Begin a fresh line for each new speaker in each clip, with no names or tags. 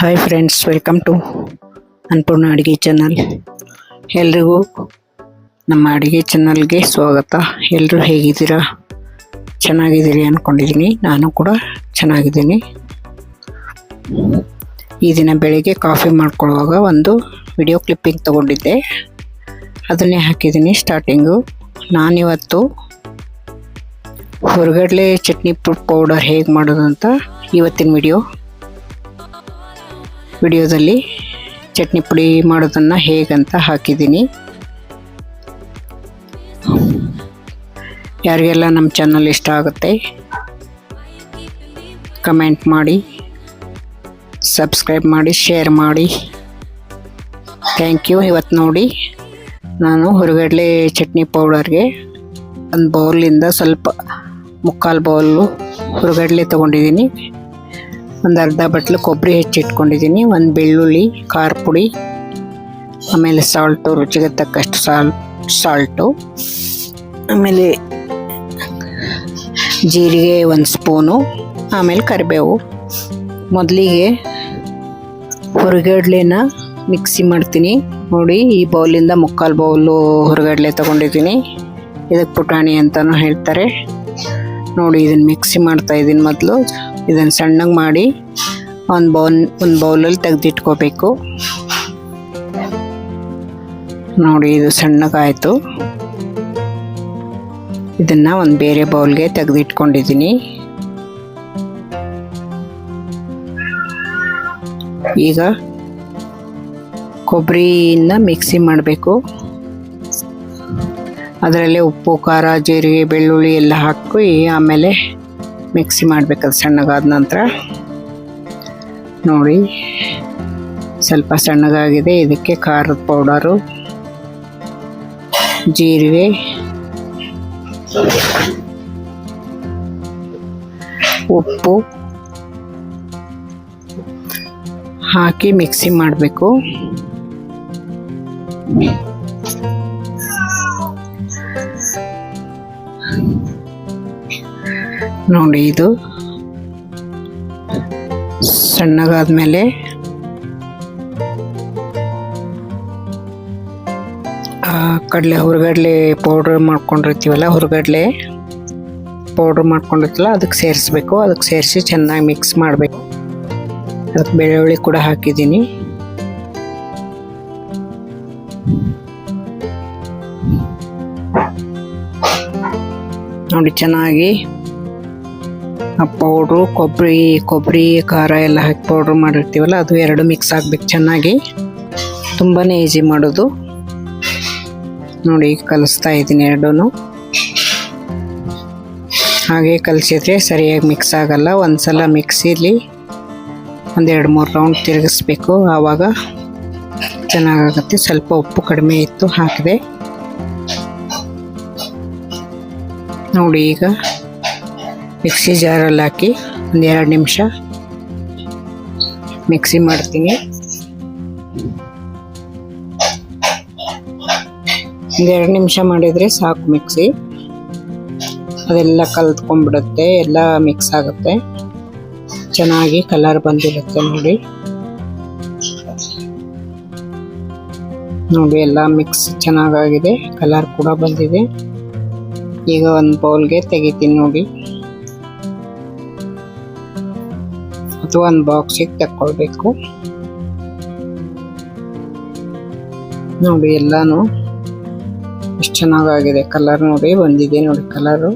Hi friends, welcome to Annapurna ಅಡುಗೆ channel. ಎಲ್ರಿಗೂ ನಮ್ಮ ಅಡುಗೆ ಚಾನಲ್ಗೆ ಸ್ವಾಗತ. ಎಲ್ಲರೂ ಹೇಗಿದ್ದೀರಾ? ಚೆನ್ನಾಗಿದ್ದೀರಿ ಅಂದ್ಕೊಂಡಿದ್ದೀನಿ. ನಾನು ಕೂಡ ಚೆನ್ನಾಗಿದ್ದೀನಿ. ಈ ದಿನ ಬೆಳಿಗ್ಗೆ ಕಾಫಿ ಮಾಡ್ಕೊಳ್ಳುವಾಗ ಒಂದು ವಿಡಿಯೋ ಕ್ಲಿಪ್ಪಿಂಗ್ ತೊಗೊಂಡಿದ್ದೆ, ಅದನ್ನೇ ಹಾಕಿದ್ದೀನಿ ಸ್ಟಾರ್ಟಿಂಗು. ನಾನಿವತ್ತು ಹೊರಗಡೆ ಚಟ್ನಿ ಪೌಡರ್ ಹೇಗೆ ಮಾಡೋದು ಅಂತ ಇವತ್ತಿನ ವಿಡಿಯೋದಲ್ಲಿ ಚಟ್ನಿ ಪುಡಿ ಮಾಡೋದನ್ನು ಹೇಗಂತ ಹಾಕಿದ್ದೀನಿ. ಯಾರಿಗೆಲ್ಲ ನಮ್ಮ ಚಾನಲ್ ಇಷ್ಟ ಆಗುತ್ತೆ ಕಮೆಂಟ್ ಮಾಡಿ, ಸಬ್ಸ್ಕ್ರೈಬ್ ಮಾಡಿ, ಶೇರ್ ಮಾಡಿ. Thank you. ಇವತ್ತು ನೋಡಿ, ನಾನು ಹೊರಗಡೆ ಚಟ್ನಿ ಪೌಡರ್ಗೆ ಒಂದು ಬೌಲಿಂದ ಸ್ವಲ್ಪ ಮುಕ್ಕಾಲು ಬೌಲು ಹೊರಗಡಲೆ ತೊಗೊಂಡಿದ್ದೀನಿ. ಒಂದು ಅರ್ಧ ಬಟ್ಲು ಕೊಬ್ಬರಿ ಹೆಚ್ಚಿಟ್ಕೊಂಡಿದ್ದೀನಿ, ಒಂದು ಬೆಳ್ಳುಳ್ಳಿ, ಖಾರ ಪುಡಿ, ಆಮೇಲೆ ಸಾಲ್ಟು, ರುಚಿಗೆ ತಕ್ಕಷ್ಟು ಸಾಲ್ಟು, ಆಮೇಲೆ ಜೀರಿಗೆ ಒಂದು ಸ್ಪೂನು, ಆಮೇಲೆ ಕರಿಬೇವು. ಮೊದಲಿಗೆ ಹೊರಗಡ್ಲೆನ ಮಿಕ್ಸಿ ಮಾಡ್ತೀನಿ. ನೋಡಿ, ಈ ಬೌಲಿಂದ ಮುಕ್ಕಾಲು ಬೌಲು ಹೊರಗಡ್ಲೆ ತೊಗೊಂಡಿದ್ದೀನಿ. ಇದಕ್ಕೆ ಪುಟಾಣಿ ಅಂತಲೂ ಹೇಳ್ತಾರೆ. ನೋಡಿ, ಇದನ್ನು ಮಿಕ್ಸಿ ಮಾಡ್ತಾಯಿದ್ದೀನಿ. ಮೊದಲು ಇದನ್ನು ಸಣ್ಣಗೆ ಮಾಡಿ ಒಂದು ಬೌಲಲ್ಲಿ ತೆಗೆದಿಟ್ಕೋಬೇಕು. ನೋಡಿ, ಇದು ಸಣ್ಣಗಾಯಿತು. ಇದನ್ನು ಒಂದು ಬೇರೆ ಬೌಲ್ಗೆ ತೆಗೆದಿಟ್ಕೊಂಡಿದ್ದೀನಿ. ಈಗ ಕೊಬ್ಬರಿಯಿಂದ ಮಿಕ್ಸಿ ಮಾಡಬೇಕು. ಅದರಲ್ಲೇ ಉಪ್ಪು, ಖಾರ, ಜೀರಿಗೆ, ಬೆಳ್ಳುಳ್ಳಿ ಎಲ್ಲ ಹಾಕಿ ಆಮೇಲೆ ಮಿಕ್ಸಿ ಮಾಡಬೇಕದು ಸಣ್ಣಗಾದ ನಂತರ. ನೋಡಿ, ಸ್ವಲ್ಪ ಸಣ್ಣಗಾಗಿದೆ. ಇದಕ್ಕೆ ಖಾರದ ಪೌಡರು, ಜೀರಿಗೆ, ಉಪ್ಪು ಹಾಕಿ ಮಿಕ್ಸಿ ಮಾಡಬೇಕು. ನೋಡಿ, ಇದು ಸಣ್ಣಗಾದ್ಮೇಲೆ ಹುರ್ಗಡ್ಲೆ ಪೌಡ್ರ್ ಮಾಡ್ಕೊಂಡಿರ್ತೀವಲ್ಲ, ಹುರ್ಗಡ್ಲೆ ಪೌಡ್ರ್ ಮಾಡ್ಕೊಂಡಿರ್ತೀವಲ್ಲ, ಅದಕ್ಕೆ ಸೇರಿಸ್ಬೇಕು. ಅದಕ್ಕೆ ಸೇರಿಸಿ ಚೆನ್ನಾಗಿ ಮಿಕ್ಸ್ ಮಾಡಬೇಕು. ಅದಕ್ಕೆ ಬೆಳ್ಳುಳ್ಳಿ ಕೂಡ ಹಾಕಿದ್ದೀನಿ. ನೋಡಿ, ಚೆನ್ನಾಗಿ ಆ ಪೌಡ್ರು, ಕೊಬ್ಬರಿ ಖಾರ ಎಲ್ಲ ಹಾಕಿ ಪೌಡ್ರ್ ಮಾಡಿರ್ತೀವಲ್ಲ, ಅದು ಎರಡು ಮಿಕ್ಸ್ ಆಗಬೇಕು ಚೆನ್ನಾಗಿ. ತುಂಬಾ ಈಸಿ ಮಾಡೋದು. ನೋಡಿ, ಕಲಿಸ್ತಾ ಇದ್ದೀನಿ ಎರಡೂ. ಹಾಗೆ ಕಲಿಸಿದ್ರೆ ಸರಿಯಾಗಿ ಮಿಕ್ಸ್ ಆಗಲ್ಲ. ಒಂದ್ಸಲ ಮಿಕ್ಸಿಲಿ ಒಂದು 2-3 ರೌಂಡ್ ತಿರುಗಿಸ್ಬೇಕು, ಆವಾಗ ಚೆನ್ನಾಗಾಗುತ್ತೆ. ಸ್ವಲ್ಪ ಉಪ್ಪು ಕಡಿಮೆ ಇತ್ತು, ಹಾಕಿದೆ. ನೋಡಿ, ಈಗ ಮಿಕ್ಸಿ ಜಾರಲ್ಲಿ ಹಾಕಿ ಒಂದು 2 ನಿಮಿಷ ಮಿಕ್ಸಿ ಮಾಡ್ತೀನಿ. ಒಂದು 2 ನಿಮಿಷ ಮಾಡಿದರೆ ಸಾಕು. ಮಿಕ್ಸಿ ಅದೆಲ್ಲ ಕಲ್ತ್ಕೊಂಡ್ಬಿಡುತ್ತೆ, ಎಲ್ಲ ಮಿಕ್ಸ್ ಆಗುತ್ತೆ, ಚೆನ್ನಾಗಿ ಕಲರ್ ಬಂದಿರುತ್ತೆ. ನೋಡಿ, ಎಲ್ಲ ಮಿಕ್ಸ್ ಚೆನ್ನಾಗಾಗಿದೆ, ಕಲರ್ ಕೂಡ ಬಂದಿದೆ. ಈಗ ಒಂದು ಬೌಲ್ಗೆ ತೆಗಿತೀನಿ. ನೋಡಿ, ಅಥವಾ ಒಂದು ಬಾಕ್ಸಿಗೆ ತಕ್ಕೊಳ್ಬೇಕು. ನೋಡಿ, ಎಲ್ಲಾನು ಎಷ್ಟು ಚೆನ್ನಾಗಾಗಿದೆ. ಕಲರ್ ನೋಡಿ ಬಂದಿದೆ. ನೋಡಿ, ಕಲರು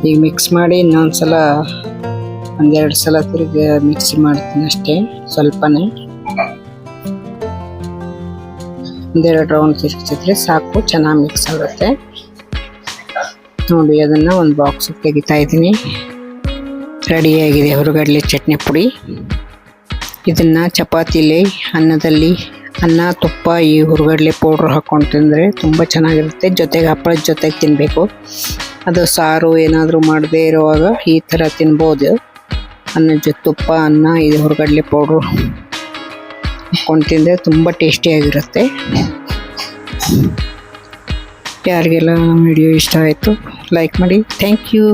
ಈಗ ಮಿಕ್ಸ್ ಮಾಡಿ ಇನ್ನೊಂದ್ಸಲ 1-2 ಸಲ ತಿರುಗಿ ಮಿಕ್ಸಿ ಮಾಡ್ತೀನಿ ಅಷ್ಟೇ. ಸ್ವಲ್ಪನೇ 1-2 ರೌಂಡ್ ತಿರುಗಿಸಿದ್ರೆ ಸಾಕು, ಚೆನ್ನಾಗಿ ಮಿಕ್ಸ್ ಆಗುತ್ತೆ. ನೋಡಿ, ಅದನ್ನು ಒಂದು ಬಾಕ್ಸಿಗೆ ತೆಗಿತಾ ಇದ್ದೀನಿ. ರೆಡಿಯಾಗಿದೆ ಹೊರಗಡ್ಲೆ ಚಟ್ನಿ ಪುಡಿ. ಇದನ್ನು ಚಪಾತಿಲಿ, ಅನ್ನದಲ್ಲಿ, ಅನ್ನ, ತುಪ್ಪ, ಈ ಹುರ್ಗಡ್ಲೆ ಪೌಡ್ರ್ ಹಾಕ್ಕೊಂಡು ತಿಂದರೆ ತುಂಬ ಚೆನ್ನಾಗಿರುತ್ತೆ. ಜೊತೆಗೆ ಹಪ್ಪಳದ ಜೊತೆಗೆ ತಿನ್ನಬೇಕು. ಅದು ಸಾರು ಏನಾದರೂ ಮಾಡದೇ ಇರುವಾಗ ಈ ಥರ ತಿನ್ಬೋದು. ಅನ್ನದ ಜೊತೆ ತುಪ್ಪ, ಅನ್ನ, ಇದು ಹುರ್ಗಡ್ಲೆ ಪೌಡ್ರು ಹಾಕ್ಕೊಂಡು ತಿಂದರೆ ತುಂಬ ಟೇಸ್ಟಿಯಾಗಿರುತ್ತೆ. ಯಾರಿಗೆಲ್ಲ ವಿಡಿಯೋ ಇಷ್ಟ ಆಯಿತು ಲೈಕ್ ಮಾಡಿ. Thank you.